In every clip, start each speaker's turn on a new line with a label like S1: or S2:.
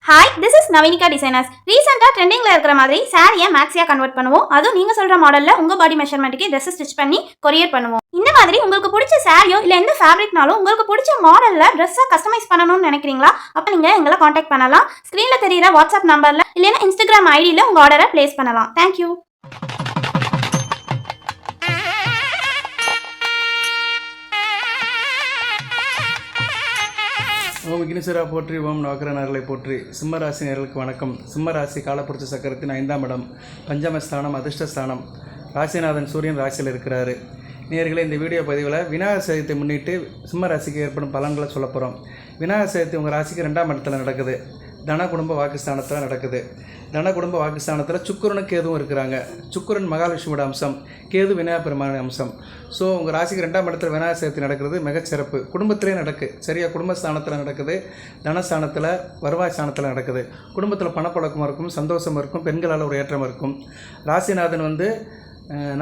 S1: Hi, this is Naveenika designers. ரீசெண்டாக ட்ரெண்டிங்கில் இருக்கிற மாதிரி சாரியை மேக்ஸியாக கன்வெர்ட் பண்ணுவோம். அதுவும் நீங்கள் சொல்கிற மாடலில் உங்கள் பாடி மெஷர்மெண்ட்டுக்கு ட்ரெஸ் ஸ்டிச் பண்ணி கொரியர் பண்ணுவோம். இந்த மாதிரி உங்களுக்கு பிடிச்ச சாரியோ இல்லை எந்த ஃபேப்ரிக்னாலும் உங்களுக்கு பிடிச்ச மாடலில் ட்ரெஸ்ஸை கஸ்டமைஸ் பண்ணணும்னு நினைக்கிறீங்களா? அப்போ நீங்கள் எங்களை காண்டாக்ட் பண்ணலாம். ஸ்க்ரீனில் தெரியிற வாட்ஸ்அப் நம்பரில் இல்லைன்னா இன்ஸ்டாகிராம் ஐடியில் உங்கள் ஆர்டரை ப்ளேஸ் பண்ணலாம். தேங்க்யூ.
S2: ஓம் விக்னேஸ்வரா போற்றி, ஓம் நவக்கிரகர்களை போற்றி. சிம்மராசி நேர்களுக்கு வணக்கம். சிம்மராசி காலப்புருஷ சக்கரத்தின் 5ஆம் இடம், பஞ்சமஸ்தானம், அதிர்ஷ்டஸ்தானம். ராசிநாதன் சூரியன் ராசியில் இருக்கிறாரு. நேயர்களே, இந்த வீடியோ பதிவில் விநாயகர் சதுர்த்தியை முன்னிட்டு சிம்மராசிக்கு ஏற்படும் பலன்களை சொல்ல போகிறோம். விநாயகர் சதுர்த்தி உங்கள் ராசிக்கு 2ஆம் இடத்துல நடக்குது. தன குடும்ப வாக்குஸ்தானத்தில் நடக்குது. தன குடும்ப வாக்குஸ்தானத்தில் சுக்கிரனும் கேதுவும் இருக்கிறாங்க. சுக்கிரன் மகாலட்சுமியோட அம்சம், கேது விநாயகர் பெருமான அம்சம். ஸோ உங்கள் ராசிக்கு 2ஆம் இடத்துல விநாயகர் சதுர்த்தி நடக்கிறது மிகச்சிறப்பு. குடும்பத்திலே நடக்குது. சரியாக குடும்பஸ்தானத்தில் நடக்குது, தனஸ்தானத்தில், வருவாய் ஸ்தானத்தில் நடக்குது. குடும்பத்தில் பணப்பழக்கம் இருக்கும், சந்தோஷம் இருக்கும், பெண்களால் ஒரு ஏற்றம் இருக்கும். ராசிநாதன்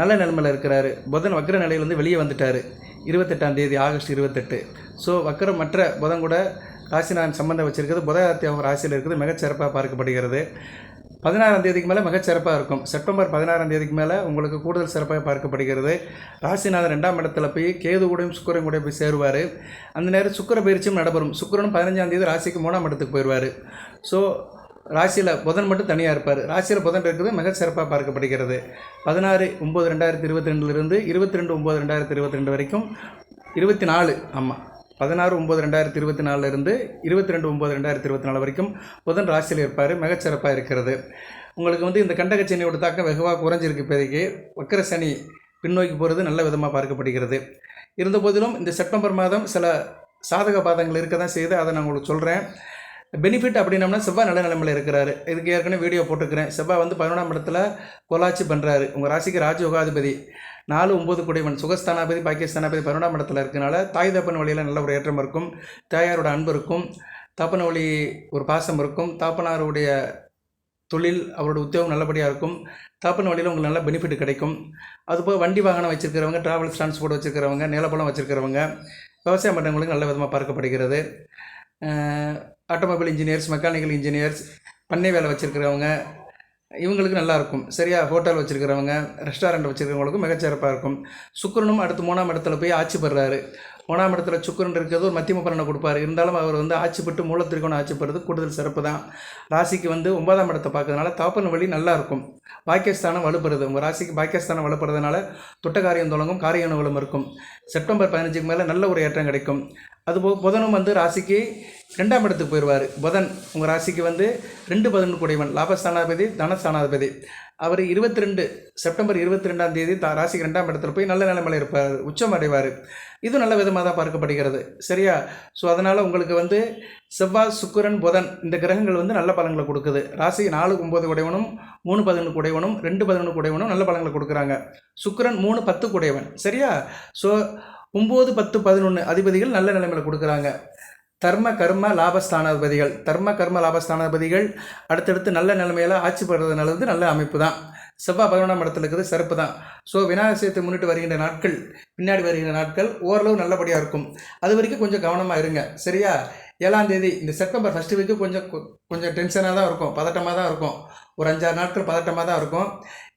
S2: நல்ல நிலைமையில் இருக்கிறாரு. புதன் வக்ர நிலையிலேருந்து வெளியே வந்துட்டார் 28ஆம் தேதி, ஆகஸ்ட் 28. ஸோ வக்கரம் மற்ற புதன் கூட ராசிநாதன் சம்பந்தம் வச்சிருக்கிறது. புதயாத்தி அவங்க ராசியில் இருக்கிறது மிகச்சிறப்பாக பார்க்கப்படுகிறது. 16ஆம் தேதிக்கு மேலே மிகச்சிறப்பாக இருக்கும். செப்டம்பர் 16ஆம் தேதிக்கு மேலே உங்களுக்கு கூடுதல் சிறப்பாக பார்க்கப்படுகிறது. ராசிநாதன் 2ஆம் இடத்துல போய் கேது கூடயும் சுக்கிரன் கூட போய் சேருவார். அந்த நேரம் சுக்கிர பயிற்சியும் நடைபெறும். சுக்கிரனும் 15ஆம் தேதி ராசிக்கு 3ஆம் இடத்துக்கு போயிடுவார். ஸோ ராசியில் புதன் மட்டும் தனியாக இருப்பார். ராசியில் புதன் இருக்கிறது மிக சிறப்பாக பார்க்கப்படுகிறது. 16/9/2022 22/9/2022 வரைக்கும் 24 ஆமாம் 16/9/2024 22/9/2024 வரைக்கும் புதன் ராசியில் இருப்பார். மிகச்சிறப்பாக இருக்கிறது. உங்களுக்கு இந்த கண்டக சனியோட தாக்கம் வெகுவாக குறைஞ்சிருக்கு. இப்போதைக்கு வக்கர சனி பின்னோக்கி போகிறது நல்ல விதமாக பார்க்கப்படுகிறது. இருந்த போதிலும் இந்த செப்டம்பர் மாதம் சில சாதக பாதங்கள் இருக்க தான் செய்யுது. அதை நான் உங்களுக்கு சொல்கிறேன். பெனிஃபிட் அப்படின்னம்னா செவ்வாய் நல்ல நிலைமையில் இருக்கிறாரு. இதுக்கு ஏற்கனவே வீடியோ போட்டுக்கிறேன். செவ்வாய் 11ஆம் இடத்துல கோலாட்சி பண்ணுறாரு. உங்கள் ராசிக்கு ராஜயோகாதிபதி 4-9 குடைவன், சுகஸ்தானாபதி, பாக்கியஸ்தானாபதி 11ஆம் இடத்துல இருக்கனால தாய் தப்பன் வழியில் நல்ல ஒரு ஏற்றம் இருக்கும். தாயாரோட அன்பு இருக்கும். தாப்பன வழி ஒரு பாசம் இருக்கும். தாப்பனாருடைய தொழில், அவரோட உத்தியோகம் நல்லபடியாக இருக்கும். தாப்பன வழியில் உங்களுக்கு நல்ல பெனிஃபிட் கிடைக்கும். அதுபோல் வண்டி வாகனம் வச்சுருக்கிறவங்க, ட்ராவல்ஸ் டிரான்ஸ்போர்ட் வச்சுருக்கிறவங்க, நிலப்பலம் வச்சுருக்கிறவங்க, விவசாயம் பண்ணுறவங்களுக்கு நல்ல விதமாக பார்க்கப்படுகிறது. ஆட்டோமொபைல் இன்ஜினியர்ஸ், மெக்கானிக்கல் இன்ஜினியர்ஸ், பண்ணை வேலை வச்சுருக்கிறவங்க இவங்களுக்கு நல்லாயிருக்கும். சரியாக ஹோட்டல் வச்சுருக்கிறவங்க, ரெஸ்டாரண்ட் வச்சுருக்கிறவங்களுக்கும் மிகச்சிறப்பாக இருக்கும். சுக்கிரனும் அடுத்து 3ஆம் இடத்துல போய் ஆட்சி பெறுறாரு. 3ஆம் இடத்துல சுக்கிரன் இருக்கிறது ஒரு மத்தியம பலனை கொடுப்பார். இருந்தாலும் அவர் ஆட்சி பெற்று மூலத்திற்கொண்டு ஆட்சி பெறுறது கூடுதல் சிறப்பு தான். ராசிக்கு 9ஆம் இடத்தை பார்க்கறதுனால தாப்பன வழி நல்லாயிருக்கும். பாக்கியஸ்தானம் வலுப்படுறது. உங்கள் ராசிக்கு பாக்கியஸ்தானம் வலுப்படுறதுனால தொட்ட காரியம் தொடங்கும், காரிய அனுகூலம் இருக்கும். செப்டம்பர் 15க்கு மேலே நல்ல ஒரு ஏற்றம் கிடைக்கும். அதுபோல் புதனும் ராசிக்கு 2ஆம் இடத்துக்கு போயிடுவார். புதன் உங்கள் ராசிக்கு 2-11 குடைவன், லாபஸ்தானாபதி, தனஸ்தானாதிபதி. அவர் செப்டம்பர் 22ஆம் தேதி ராசிக்கு 2ஆம் இடத்துல போய் நல்ல நிலைமையில் இருப்பார், உச்சம் அடைவார். இது நல்ல விதமாக தான் பார்க்கப்படுகிறது. சரியா? ஸோ அதனால் உங்களுக்கு செவ்வாய், சுக்கிரன், புதன் இந்த கிரகங்கள் நல்ல பலன்களை கொடுக்குது. ராசிக்கு 4-9 குடைவனும், 3-11 குடைவனும், 2-11 குடைவனும் நல்ல பலன்களை கொடுக்குறாங்க. சுக்கிரன் 3-10 குடைவன். சரியா? ஸோ 9, 10, 11 அதிபதிகள் நல்ல நிலைமையில் கொடுக்குறாங்க. தர்ம கர்ம லாபஸ்தானாதிபதிகள் அடுத்தடுத்து நல்ல நிலைமையில் ஆட்சி பெறுறதுனால நல்ல அமைப்பு தான். செவ்வாய் 11ஆம் இடத்துல இருக்குது, சிறப்பு தான். ஸோ விநாயகர் சதுர்த்தி முன்னிட்டு வருகின்ற நாட்கள், பின்னாடி வருகின்ற நாட்கள் ஓரளவு நல்லபடியாக இருக்கும். அது வரைக்கும் கொஞ்சம் கவனமாக இருங்க. சரியா? 7ஆம் தேதி இந்த செப்டம்பர் ஃபஸ்ட்டு வீக்கு கொஞ்சம் டென்ஷனாக தான் இருக்கும், பதட்டமாக தான் இருக்கும். ஒரு 5-6 நாட்கள் பதட்டமாக தான் இருக்கும்.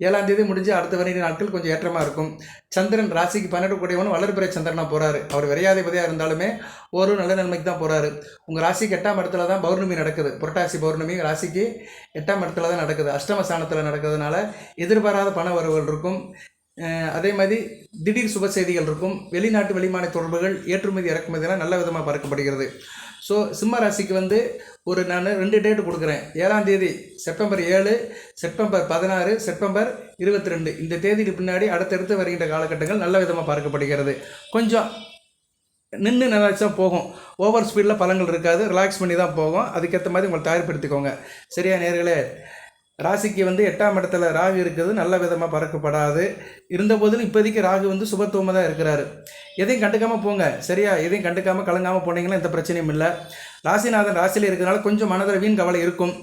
S2: 7ஆம் தேதி முடிஞ்சு அடுத்த வருகிற நாட்கள் கொஞ்சம் ஏற்றமாக இருக்கும். சந்திரன் ராசிக்கு 12 கூடியவனும் வளர்பிறை சந்திரனாக போகிறாரு. அவர் விரையாதிபதியாக இருந்தாலுமே ஒரு நல்ல நிலைமைக்கு தான் போகிறாரு. உங்கள் ராசிக்கு 8ஆம் இடத்துல தான் பௌர்ணமி நடக்குது. புரட்டாசி பௌர்ணமி ராசிக்கு 8ஆம் இடத்துல தான் நடக்குது. அஷ்டமஸ்தானத்தில் நடக்கிறதுனால எதிர்பாராத பண வரவுகள் இருக்கும். அதே மாதிரி திடீர் சுப செய்திகள் இருக்கும். வெளிநாட்டு வெளிமாநில தொடர்புகள், ஏற்றுமதி இறக்குமதியெல்லாம் நல்ல விதமாக பார்க்கப்படுகிறது. ஸோ சிம்ம ராசிக்கு நான் 2 டேட்டு கொடுக்குறேன். 7ஆம் தேதி செப்டம்பர் 7, செப்டம்பர் 16, செப்டம்பர் 22 இந்த தேதிக்கு பின்னாடி அடுத்தடுத்து வருகின்ற காலகட்டங்கள் நல்ல விதமாக பார்க்கப்படுகிறது. கொஞ்சம் நின்று நினைச்சா போகும். ஓவர் ஸ்பீடில் பலன்கள் இருக்காது. ரிலாக்ஸ் பண்ணி தான் போகும். அதுக்கேற்ற மாதிரி உங்களை தயார்படுத்திக்கோங்க. சரியா நேர்களே? ராசிக்கு 8ஆம் இடத்துல ராகு இருக்குது, நல்ல விதமாக பறக்கப்படாது. இருந்தபோதிலும் இப்போதைக்கு ராகு சுபத்துவமாக தான் இருக்கிறாரு. எதையும் கண்டுக்காமல் போங்க. சரியா? எதையும் கண்டுக்காமல் கலங்காமல் போனீங்கன்னா எந்த பிரச்சனையும் இல்லை. ராசிநாதன் ராசியில் இருக்கிறதுனால கொஞ்சம் மனதில் வீண் கவலை இருக்கும்.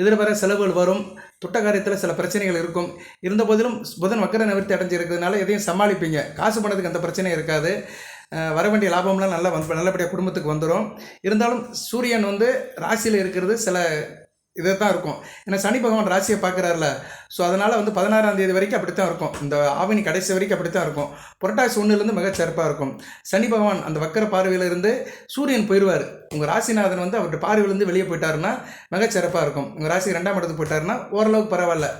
S2: எதிர்பார செலவுகள் வரும். தொட்ட காரியத்தில் சில பிரச்சனைகள் இருக்கும். இருந்தபோதிலும் புதன் வக்கர நிவர்த்தி அடைஞ்சிருக்கிறதுனால எதையும் சமாளிப்பீங்க. காசு பணத்துக்கு அந்த பிரச்சனை இருக்காது. வர வேண்டிய லாபம்லாம் நல்லபடியாக குடும்பத்துக்கு வந்துடும். இருந்தாலும் சூரியன் ராசியில் இருக்கிறது சில இதை தான் இருக்கும். ஏன்னா சனி பகவான் ராசியை பார்க்குறாருல, ஸோ அதனால் வந்து 16ஆம் தேதி வரைக்கும் அப்படி தான் இருக்கும். இந்த ஆவணி கடைசி வரைக்கும் அப்படி தான் இருக்கும். புரட்டாசி 1லேருந்து மிகச்சிறப்பாக இருக்கும். சனி பகவான் அந்த வக்கர பார்வையிலிருந்து சூரியன் போயிடுவார். உங்கள் ராசிநாதன் வந்து அவர்கிட்ட பார்வையிலேருந்து வெளியே போயிட்டாருன்னா மிகச்சிறப்பாக இருக்கும். உங்கள் ராசி 2ஆம் இடத்துக்கு போயிட்டாருன்னா ஓரளவுக்கு பரவாயில்ல.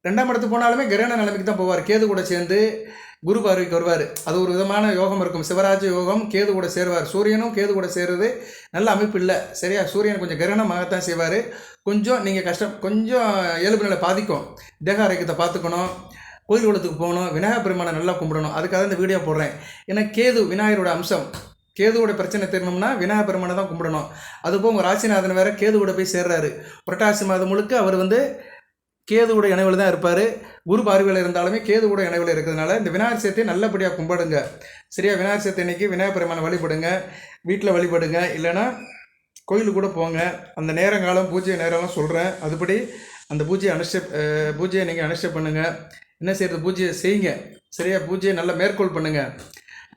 S2: 2ஆம் இடத்துக்கு போனாலுமே கிரகண நிலைமைக்கு தான் போவார். கேது கூட சேர்ந்து குரு பார்வைக்கு வருவார். அது ஒரு விதமான யோகம் இருக்கும். சிவராஜ யோகம். கேது கூட சேருவார். சூரியனும் கேது கூட சேருறது நல்ல அமைப்பு இல்லை. சரியா? சூரியன் கொஞ்சம் கிரகணமாகத்தான் செய்வார். கொஞ்சம் நீங்கள் கொஞ்சம் இயல்பு நிலை பாதிக்கும். தேக ஆரோக்கியத்தை பார்த்துக்கணும். கோயில் குளத்துக்கு போகணும். விநாயகர் பெருமானை நல்லா கும்பிடணும். அதுக்காக இந்த வீடியோ போடுறேன். ஏன்னா கேது விநாயகரோட அம்சம். கேதுவோட பிரச்சனை தெரியணும்னா விநாயகர் பெருமானை தான் கும்பிடணும். அதுபோல் உங்கள் ராசிநாதன் வேறு கேது கூட போய் சேர்றாரு. புரட்டாசி மாதம் முழுக்க அவர் வந்து கேதுவோட இணைவில் தான் இருப்பார். குரு பார்வையில் இருந்தாலுமே கேதுவோட இணைவில் இருக்கிறதுனால இந்த விநாயகர் சதுர்த்தியை நல்லபடியாக கும்பிடுங்க. சரியா? விநாயகர் சதுர்த்தி அன்னைக்கு விநாயகர் பெருமானை வழிபடுங்க. வீட்டில் வழிபடுங்க. இல்லைன்னா கோயிலுக்கு கூட போங்க. அந்த நேரங்காலம் பூஜை நேரம்லாம் சொல்கிறேன். அதுபடி அந்த பூஜையை நீங்கள் அனுஷ்டை பண்ணுங்கள். என்ன செய்கிறது? பூஜையை செய்யுங்க. சரியா? பூஜையை நல்லா மேற்கோள் பண்ணுங்கள்.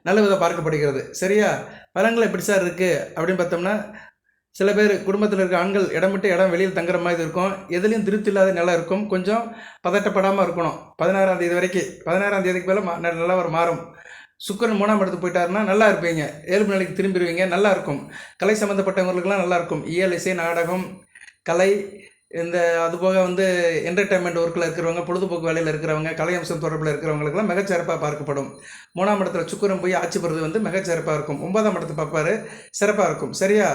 S2: நல்ல விதம் பார்க்கப்படுகிறது. சரியா? பலன்கள் எப்படி சார் இருக்குது அப்படின்னு பார்த்தோம்னா, சில பேர் குடும்பத்தில் இருக்க ஆண்கள் இடம் விட்டு இடம் வெளியில் தங்குற மாதிரி இருக்கும். எதுலேயும் திருப்தி இல்லாத நிலம் இருக்கும். கொஞ்சம் பதட்டப்படாமல் இருக்கணும். 16ஆம் தேதி வரைக்கும். 16ஆம் தேதிக்கு மேலே நல்லா ஒரு மாறும். சுக்கிரன் 3ஆம் இடத்துக்கு போயிட்டாருன்னா நல்லா இருப்பீங்க. இயல்பு நிலைக்கு திரும்பிடுவீங்க. நல்லா இருக்கும். கலை சம்மந்தப்பட்டவங்களுக்குலாம் நல்லா இருக்கும். இயல், இசை, நாடகம், கலை, இந்த அதுபோக வந்து என்டர்டைன்மெண்ட் ஒர்க்கில் இருக்கிறவங்க, பொழுதுபோக்கு வேலையில் இருக்கிறவங்க, கலை அம்சம் தொடர்பில் இருக்கிறவங்களுக்குலாம் மிகச்சிறப்பாக பார்க்கப்படும். 3ஆம் இடத்துல சுக்கிரன் போய் ஆட்சி பெறுறது வந்து மிகச்சிறப்பாக இருக்கும். 9ஆம் இடத்தை பார்ப்பார். சிறப்பாக இருக்கும். சரியா?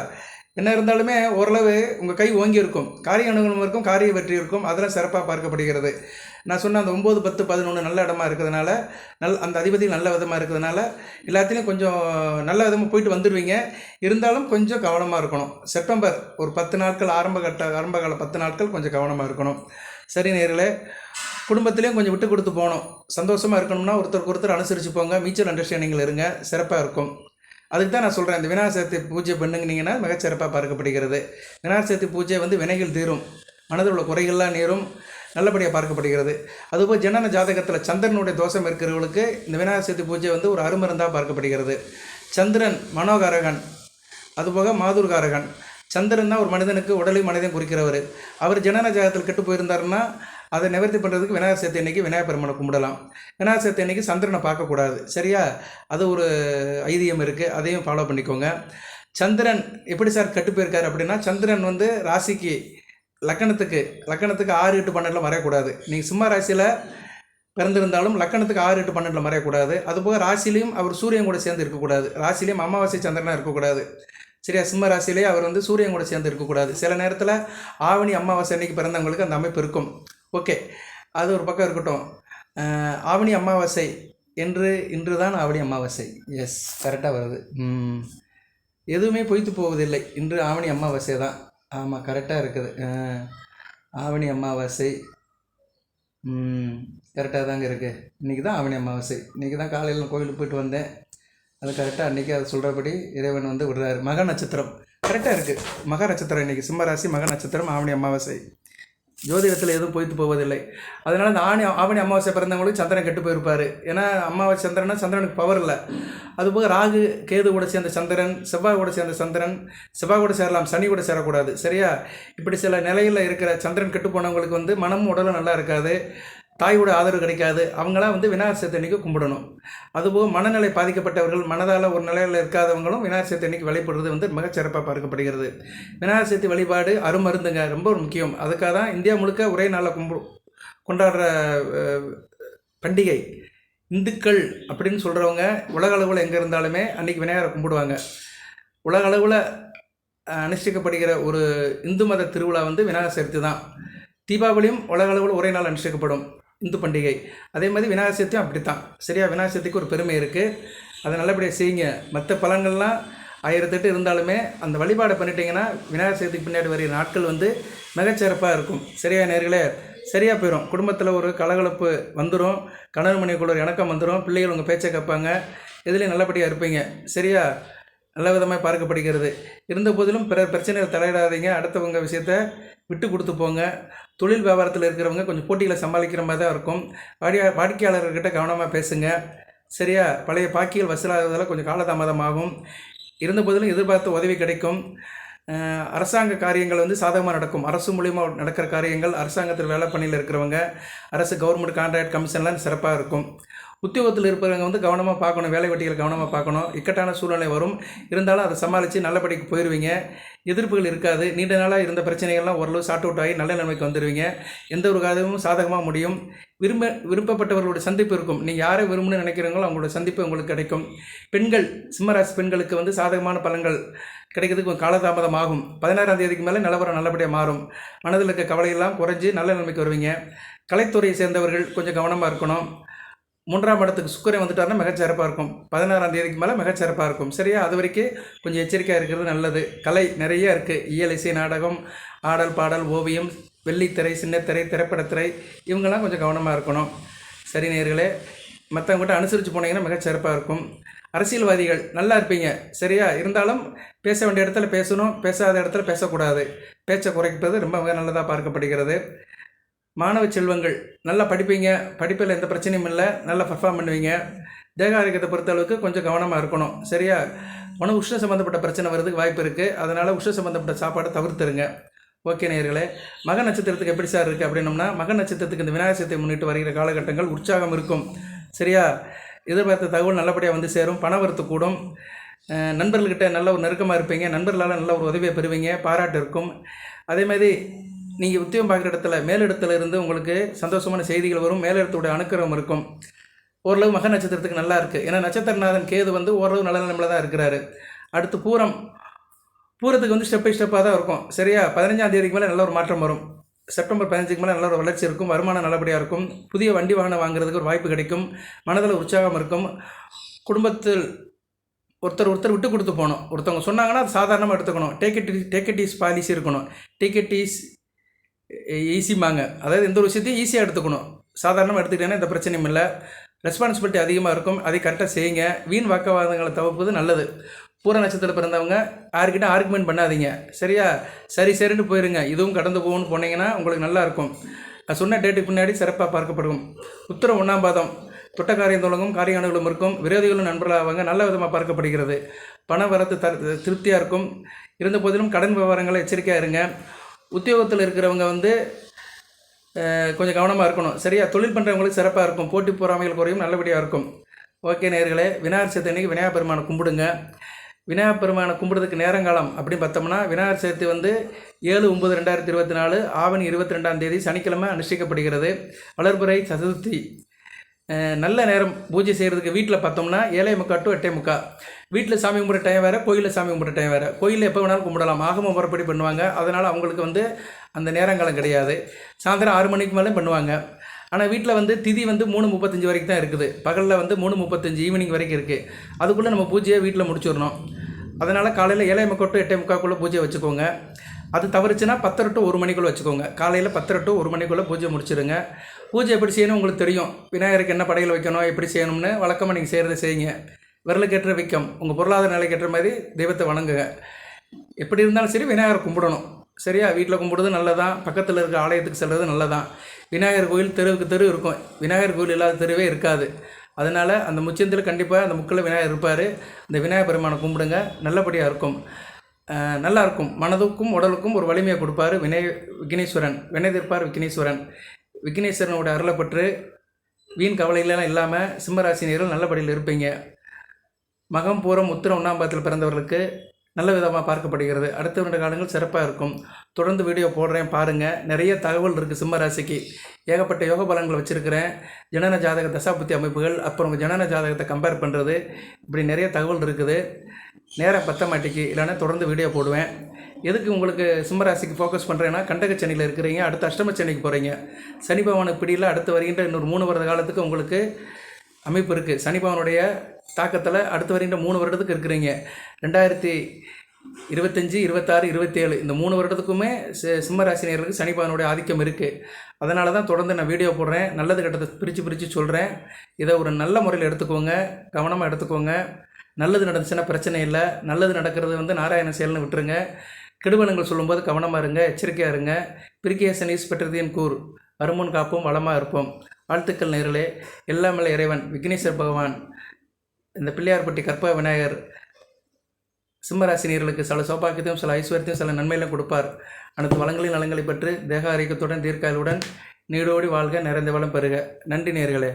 S2: என்ன இருந்தாலுமே ஓரளவு உங்கள் கை ஓங்கி இருக்கும். காரிய அனுகூலம் இருக்கும். காரிய வெற்றி இருக்கும். அதெல்லாம் சிறப்பாக பார்க்கப்படுகிறது. நான் சொன்ன அந்த 9, 10, 11 நல்ல இடமா இருக்கிறதுனால, அந்த அதிபதி நல்ல விதமாக இருக்கிறதுனால எல்லாத்துலேயும் கொஞ்சம் நல்ல விதமாக போயிட்டு வந்துடுவீங்க. இருந்தாலும் கொஞ்சம் கவனமாக இருக்கணும். செப்டம்பர் ஒரு 10 நாட்கள் ஆரம்பகால 10 நாட்கள் கொஞ்சம் கவனமாக இருக்கணும். சரி நேயர்களே, குடும்பத்திலையும் கொஞ்சம் விட்டு கொடுத்து போகணும். சந்தோஷமாக இருக்கணும்னா ஒருத்தருக்கு ஒருத்தர் அனுசரித்து போங்க. மியூச்சுவல் அண்டர்ஸ்டாண்டிங்கில் இருங்க. சிறப்பாக இருக்கும். அதுக்கு தான் நான் சொல்கிறேன். இந்த விநாயகர் சதுர்த்தி பூஜை பண்ணுங்கன்னீங்கன்னா மிகச்சிறப்பாக பார்க்கப்படுகிறது. விநாயகர் சதுர்த்தி பூஜை வந்து வினைகள் தீரும். மனதில் உள்ள குறைகள்லாம் நீரும். நல்லபடியாக பார்க்கப்படுகிறது. அதுபோல் ஜனன ஜாதகத்தில் சந்திரனுடைய தோஷம் இருக்கிறவர்களுக்கு இந்த விநாயகர் சதுர்த்தி பூஜை வந்து ஒரு அருமருந்தாக பார்க்கப்படுகிறது. சந்திரன் மனோகாரகன், அதுபோக மாதுர்காரகன். சந்திரன் தான் ஒரு மனிதனுக்கு உடலையும் மனிதன் குறிக்கிறவர். அவர் ஜனன ஜாதகத்தில் கெட்டு போயிருந்தாருன்னா அதை நிவர்த்தி பண்ணுறதுக்கு விநாயகர் சதுர்த்தி அன்னைக்கு விநாயகர் பெருமானை கும்பிடலாம். விநாயகர் சதுர்த்தி அன்னைக்கு சந்திரனை பார்க்கக்கூடாது. சரியா? அது ஒரு ஐதீகம் இருக்குது. அதையும் ஃபாலோ பண்ணிக்கோங்க. சந்திரன் எப்படி சார் கெட்டு போயிருக்காரு அப்படின்னா, சந்திரன் வந்து ராசிக்கு லக்கணத்துக்கு 6, 8, 12 வரையக்கூடாது. நீங்கள் சிம்ம ராசியில் பிறந்திருந்தாலும் லக்கணத்துக்கு 6, 8, 12 வரையக்கூடாது. அதுபோக ராசிலையும் அவர் சூரியன் கூட சேர்ந்து இருக்கக்கூடாது. ராசிலையும் அமாவாசை சந்திரனாக இருக்கக்கூடாது. சரியா? சிம்ம ராசியிலே அவர் வந்து சூரியன் கூட சேர்ந்து இருக்கக்கூடாது. சில நேரத்தில் ஆவணி அமாவாசை அன்னைக்கு பிறந்தவங்களுக்கு அந்த அமைப்பு இருக்கும். ஓகே, அது ஒரு பக்கம் இருக்கட்டும். ஆவணி அமாவாசை இன்று தான் ஆவணி அமாவாசை. எஸ், கரெக்டாக வருது. எதுவுமே பொய்த்து போவதில்லை. இன்று ஆவணி அமாவாசை தான். ஆமாம், கரெக்டாக இருக்குது. ஆவணி அமாவாசை கரெக்டாக தாங்க இருக்குது. இன்றைக்கி தான் ஆவணி அமாவாசை. இன்றைக்கி தான் காலையில் கோவிலுக்கு போயிட்டு வந்தேன். அது கரெக்டாக அன்றைக்கி அது சொல்கிறபடி இறைவன் வந்து விடுறாரு. மக நட்சத்திரம் கரெக்டாக இருக்குது. மக நட்சத்திரம் இன்றைக்கி சிம்மராசி, மக நட்சத்திரம், ஆவணி அமாவாசை. ஜோதிடத்தில் எதுவும் பொய்த்து போவதில்லை. அதனால் இந்த ஆவணி அமாவாசை பிறந்தவங்களுக்கு சந்திரன் கெட்டு போயிருப்பார். ஏன்னா அமாவாசை சந்திரனுக்கு பவர் இல்லை. அதுபோக ராகு கேது கூட சேர்ந்த சந்திரன், செவ்வாய் கூட சேர்ந்த சந்திரன், செவ்வாய் கூட சேரலாம், சனி கூட சேரக்கூடாது. சரியா? இப்படி சில நிலையில் இருக்கிற சந்திரன் கெட்டு போனவங்களுக்கு வந்து மனமும் உடலும் நல்லா இருக்காது. தாயோட ஆதரவு கிடைக்காது. அவங்களாம் வந்து விநாயகர் சதுர்த்தி அன்னைக்கு கும்பிடணும். அதுபோக மனநிலை பாதிக்கப்பட்டவர்கள், மனதால் ஒரு நிலையில் இருக்காதவங்களும் விநாயகர் சதுர்த்தி அன்னைக்கு வழிபடுறது வந்து மிகச்சிறப்பாக பார்க்கப்படுகிறது. விநாயகர் சதுர்த்தி வழிபாடு அருமருந்துங்க, ரொம்ப ஒரு முக்கியம். அதுக்காக தான் இந்தியா முழுக்க ஒரே நாளில் கொண்டாடுற பண்டிகை. இந்துக்கள் அப்படின்னு சொல்கிறவங்க உலக அளவில் எங்கே இருந்தாலுமே அன்றைக்கி விநாயகரை கும்பிடுவாங்க. உலக அளவில் அனுஷ்டிக்கப்படுகிற ஒரு இந்து மத திருவிழா வந்து விநாயகர் சதுர்த்தி தான். தீபாவளியும் உலக அளவில் ஒரே நாள் அனுஷ்டிக்கப்படும் இந்து பண்டிகை. அதே மாதிரி விநாயகர் சதுர்த்தியும் அப்படி தான். சரியா? விநாயகர் சதுர்த்திக்கு ஒரு பெருமை இருக்குது. அதை நல்லபடியாக செய்யுங்க. மற்ற பலன்கள்லாம் 1008 இருந்தாலுமே அந்த வழிபாடை பண்ணிட்டீங்கன்னா விநாயகர் சதுர்த்திக்கு பின்னாடி வருகிற நாட்கள் வந்து மிகச்சிறப்பாக இருக்கும். சரியா நேர்களே? சரியாக போயிடும். குடும்பத்தில் ஒரு கலகலப்பு வந்துடும். கணவன் மனைவிக்குள்ள ஒரு இணக்கம் வந்துடும். பிள்ளைகள் உங்கள் பேச்சை கேட்பாங்க. இதுலேயும் நல்லபடியாக இருப்பீங்க. சரியா? நல்ல விதமாக பார்க்கப்படுகிறது. இருந்த போதிலும் பிறர் பிரச்சனைகள் தலையிடாதீங்க. அடுத்தவங்க விஷயத்தை விட்டு கொடுத்து போங்க. தொழில் வியாபாரத்தில் இருக்கிறவங்க கொஞ்சம் போட்டிகளை சமாளிக்கிற மாதிரி தான் இருக்கும். வாடிக்கையாளர்கிட்ட கவனமாக பேசுங்க. சரியா? பழைய பாக்கிகள் வசூலாகுவதால் கொஞ்சம் காலதாமதமாகும். இருந்த போதிலும் எதிர்பார்த்த உதவி கிடைக்கும். அரசாங்க காரியங்கள் வந்து சாதகமாக நடக்கும். அரசு மூலிமா நடக்கிற காரியங்கள், அரசாங்கத்தில் வேலை பணியில் இருக்கிறவங்க, அரசு கவர்மெண்ட் கான்ட்ராக்ட் கமிஷன்லாம் சிறப்பாக இருக்கும். உத்தியோகத்தில் இருப்பவங்க வந்து கவனமாக பார்க்கணும், வேலை வெட்டிகள் கவனமாக பார்க்கணும். இக்கட்டான சூழ்நிலை வரும், இருந்தாலும் அதை சமாளித்து நல்லபடிக்கு போயிடுவீங்க. எதிர்ப்புகள் இருக்காது. நீண்ட நாளாக இருந்த பிரச்சனைகள்லாம் ஓரளவு சார்ட் அவுட் ஆகி நல்ல நிலைமைக்கு வந்துடுவீங்க. எந்த ஒரு காரியமும் சாதகமாக முடியும். விருப்பப்பட்டவர்களுடைய சந்திப்பு இருக்கும். நீங்கள் யாரை விரும்புன்னு நினைக்கிறீங்களோ அவங்களோட சந்திப்பு உங்களுக்கு கிடைக்கும். பெண்கள், சிம்மராசி பெண்களுக்கு வந்து சாதகமான பலன்கள் கிடைக்கிறதுக்கு காலதாமதம் ஆகும். 16ஆம் தேதிக்கு மேலே நிலவரம் நல்லபடியாக மாறும். மனதில் இருக்க கவலையெல்லாம் குறைஞ்சி நல்ல நிலைமைக்கு வருவீங்க. கலைத்துறையை சேர்ந்தவர்கள் கொஞ்சம் கவனமாக இருக்கணும். 3ஆம் இடத்துக்கு சுக்கிரன் வந்துட்டாருன்னா மிகச்சிறப்பாக இருக்கும். 16ஆம் தேதிக்கு மேலே மிகச்சிறப்பாக இருக்கும். சரியா? அது வரைக்கும் கொஞ்சம் எச்சரிக்கையாக இருக்கிறது நல்லது. கலை நிறைய இருக்குது. இயல், இசை, நாடகம், ஆடல், பாடல், ஓவியம், வெள்ளித்திரை, சின்னத்திரை, திரைப்படத்திரை, இவங்கெல்லாம் கொஞ்சம் கவனமாக இருக்கணும். சரி நேயர்களே, மற்றவங்ககிட்ட அனுசரித்து போனீங்கன்னா மிகச்சிறப்பாக இருக்கும். அரசியல்வாதிகள் நல்லா இருப்பீங்க. சரியா? இருந்தாலும் பேச வேண்டிய இடத்துல பேசணும், பேசாத இடத்துல பேசக்கூடாது. பேச்சை குறைப்பது ரொம்ப மிக நல்லதாக பார்க்கப்படுகிறது. மாணவ செல்வங்கள் நல்லா படிப்பீங்க. படிப்பில் எந்த பிரச்சனையும் இல்லை. நல்லா பர்ஃபார்ம் பண்ணுவீங்க. தேக ஆரோக்கியத்தை பொறுத்தளவுக்கு கொஞ்சம் கவனமாக இருக்கணும். சரியா? உஷ்ண சம்மந்தப்பட்ட பிரச்சனை வர்றதுக்கு வாய்ப்பு இருக்குது. அதனால் உஷ்ண சம்மந்தப்பட்ட சாப்பாடை தவிர்த்துருங்க. ஓகே நேயர்களே, மக நட்சத்திரத்துக்கு எப்படி சார் இருக்குது அப்படின்னோம்னா, மக நட்சத்திரத்துக்கு இந்த விநாயகர் சதுர்த்தியை முன்னிட்டு வருகிற காலகட்டங்கள் உற்சாகம் இருக்கும். சரியா? எதிர்பார்த்த தகவல் நல்லபடியாக வந்து சேரும். பணவரத்து கூடும். நண்பர்கள்கிட்ட நல்ல ஒரு நெருக்கமாக இருப்பீங்க. நண்பர்களால் நல்ல ஒரு உதவியை பெறுவீங்க. பாராட்டு இருக்கும். அதேமாதிரி நீங்கள் உத்தியோகம் பார்க்குற இடத்துல மேலிடத்துல இருந்து உங்களுக்கு சந்தோஷமான செய்திகள் வரும். மேலிடத்துடைய அனுக்கிரகம் இருக்கும். ஓரளவு மக நட்சத்திரத்துக்கு நல்லா இருக்குது. ஏன்னா நட்சத்திரநாதன் கேது வந்து ஓரளவு நல்ல நிலைமையில் தான் இருக்கிறாரு. அடுத்து பூரத்துக்கு வந்து ஸ்டெப் பை ஸ்டெப்பாக தான் இருக்கும். சரியா? 15ஆம் தேதிக்கு மேலே நல்ல ஒரு மாற்றம் வரும். செப்டம்பர் 15க்கு மேலே நல்ல ஒரு வளர்ச்சி இருக்கும். வருமானம் நல்லபடியாக இருக்கும். புதிய வண்டி வாகனம் வாங்குறதுக்கு ஒரு வாய்ப்பு கிடைக்கும். மனதில் உற்சாகம் இருக்கும். குடும்பத்தில் ஒருத்தர் விட்டு கொடுத்து போகணும். ஒருத்தவங்க சொன்னாங்கன்னா அது சாதாரணமாக எடுத்துக்கணும். டேக் இட் ஈஸ் பாலிசி இருக்கணும். டேக் இட் ஈஸ் ஈஸிமாங்க. அதாவது எந்த ஒரு விஷயத்தையும் ஈஸியாக எடுத்துக்கணும். சாதாரணமாக எடுத்துக்கிட்டேன்னா எந்த பிரச்சனையும் இல்லை. ரெஸ்பான்சிபிலிட்டி அதிகமாக இருக்கும். அதை கரெக்டாக செய்யுங்க. வீண் வாக்குவாதங்களை தவிர்ப்பது நல்லது. பூர நட்சத்திரத்தில் பிறந்தவங்க யாருக்கிட்ட ஆர்குமெண்ட் பண்ணாதீங்க. சரியா? சரின்னு போயிருங்க. இதுவும் கடந்து போகணும்னு போனீங்கன்னா உங்களுக்கு நல்லாயிருக்கும். நான் சொன்ன டேட்டுக்கு பின்னாடி சிறப்பாக பார்க்கப்படும். உத்திரம் 1ஆம் பாதம் தொட்ட காரியம் தொடங்கும். காரியங்களும் இருக்கும். விரோதிகளும் நண்பர்களாக நல்ல விதமாக பார்க்கப்படுகிறது. பண வரத்து திருப்தியாக இருக்கும். இருந்த போதிலும் கடன் விவகாரங்களை எச்சரிக்கையாக இருங்க. உத்தியோகத்தில் இருக்கிறவங்க வந்து கொஞ்சம் கவனமாக இருக்கணும். சரியா? தொழில் பண்ணுறவங்களுக்கு சிறப்பாக இருக்கும். போட்டி பொறாமைகள் குறையும். நல்லபடியாக இருக்கும். ஓகே நேயர்களே, விநாயகர் சதுர்த்தி அன்றைக்கி விநாயகர் பெருமானை கும்பிடுங்க. விநாயகர் பெருமானை கும்பிடுறதுக்கு நேரங்காலம் அப்படின்னு பார்த்தோம்னா, விநாயகர் சதுர்த்தி வந்து 7/9/2024 ஆவணி 22ஆம் தேதி சனிக்கிழமை அனுஷ்டிக்கப்படுகிறது. வளர்பிறை சதுர்த்தி. நல்ல நேரம் பூஜை செய்கிறதுக்கு வீட்டில் பார்த்தோம்னா 7:45 to 8:45. வீட்டில் சாமி கும்பிட்ற டைம் வேறு, கோயிலில் சாமி கும்பிட்ற டைம் வேறு. கோயிலில் எப்போ வேணாலும் கும்பிடலாம். ஆகம முறைப்படி பண்ணுவாங்க. அதனால் அவங்களுக்கு வந்து அந்த நேரங்காலம் கிடையாது. சாயந்தரம் 6 மணிக்கு மேலே பண்ணுவாங்க. ஆனால் வீட்டில் வந்து திதி வந்து 3:35 வரைக்கும் தான் இருக்குது. பகலில் வந்து 3:35 ஈவினிங் வரைக்கும் இருக்குது. அதுக்குள்ளே நம்ம பூஜையை வீட்டில் முடிச்சிடணும். அதனால் காலையில் 7:45 to 8:45 பூஜை வச்சுக்கோங்க. அது தவறுச்சுன்னா 10 to 1 மணிக்குள்ளே வச்சுக்கோங்க. காலையில் 10 to 1 மணிக்குள்ளே பூஜை முடிச்சிடுங்க. பூஜை எப்படி செய்யணும் உங்களுக்கு தெரியும். விநாயகருக்கு என்ன படையில் வைக்கணும், எப்படி செய்யணும்னு வழக்கமாக நீங்கள் செய்கிறத செய்யுங்க. விரலுக்கேற்ற விக்கம். உங்கள் பொருளாதார நிலைக்கேற்ற மாதிரி தெய்வத்தை வணங்குங்க. எப்படி இருந்தாலும் சரி விநாயகரை கும்பிடணும். சரியா? வீட்டில் கும்பிடுறது நல்லதான். பக்கத்தில் இருக்க ஆலயத்துக்கு செல்வது நல்லதான். விநாயகர் கோயில் தெருவுக்கு தெரு இருக்கும். விநாயகர் கோயில் இல்லாத தெருவே இருக்காது. அதனால் அந்த முச்சந்தில் கண்டிப்பாக அந்த முக்கில் விநாயகர் இருப்பார். இந்த விநாயகர் பெருமானை கும்பிடுங்க. நல்லபடியாக இருக்கும். நல்லாயிருக்கும். மனதுக்கும் உடலுக்கும் ஒரு வலிமையை கொடுப்பார் விக்னேஸ்வரன். வினைதிருப்பார் விக்னேஸ்வரன். விக்னேஸ்வரனோட அருளை பெற்று வீண் கவலைகளெல்லாம் இல்லாமல் சிம்மராசினியர்கள் நல்லபடியில் இருப்பீங்க. மகம், பூரம், உத்திரம் 1ஆம் பாதத்தில் பிறந்தவர்களுக்கு நல்ல விதமாக பார்க்கப்படுகிறது. அடுத்த 2 காலங்கள் சிறப்பாக இருக்கும். தொடர்ந்து வீடியோ போடுறேன், பாருங்கள். நிறைய தகவல் இருக்குது சிம்ம ராசிக்கு. ஏகப்பட்ட யோக பலன்கள் வச்சுருக்கிறேன். ஜனன ஜாதக தசாபுத்தி அமைப்புகள், அப்புறம் ஜனன ஜாதகத்தை கம்பேர் பண்ணுறது, இப்படி நிறைய தகவல் இருக்குது. நேரம் பத்த மாட்டிக்கு இல்லைன்னா தொடர்ந்து வீடியோ போடுவேன். எதுக்கு உங்களுக்கு சிம்மராசிக்கு ஃபோக்கஸ் பண்ணுறேன்னா, கண்டக சனியில் இருக்கிறீங்க. அடுத்த அஷ்டம சனிக்கு போகிறீங்க. சனி பகவானுக்கு பிடியில் அடுத்து வருகின்ற இன்னொரு 3 வருட காலத்துக்கு உங்களுக்கு அமைப்பு இருக்குது. சனி பகவானுடைய தாக்கத்தில் அடுத்து வருகின்ற 3 வருடத்துக்கு இருக்கிறீங்க. 2025, 26, 27 இந்த 3 வருடத்துக்குமே சிம்மராசினியர்களுக்கு சனி பகவானுடைய ஆதிக்கம் இருக்குது. அதனால தான் தொடர்ந்து நான் வீடியோ போடுறேன். நல்லது கெட்டதை பிரித்து சொல்கிறேன். இதை ஒரு நல்ல முறையில் எடுத்துக்கோங்க. கவனமாக எடுத்துக்கோங்க. நல்லது நடந்துச்சுன்னா பிரச்சனை இல்லை. நல்லது நடக்கிறது வந்து நாராயண செயல்னு விட்டுருங்க. கெடுபலங்கள் சொல்லும்போது கவனமாக இருங்க, எச்சரிக்கையாக இருங்க. பிரிகேசன் ஈஸ் பெற்றதின் கூர். வருமுன் காப்போம், வளமாக இருப்போம். வாழ்த்துக்கள் நேயர்களே. எல்லாமல்ல இறைவன் விக்னேஸ்வர் பகவான், இந்த பிள்ளையார்பட்டி கற்பக விநாயகர் சிம்மராசினியர்களுக்கு சில சௌபாக்கியத்தையும் சில ஐஸ்வர்யத்தையும் சில நன்மையிலும் கொடுப்பார். அனைத்து வளங்களின் நலங்களை பெற்று தேக ஆரோக்கியத்துடன் தீர்க்காயுடன் நீடோடி வாழ்க, நிறைந்த வளம் பெறுக. நன்றி நேயர்களே.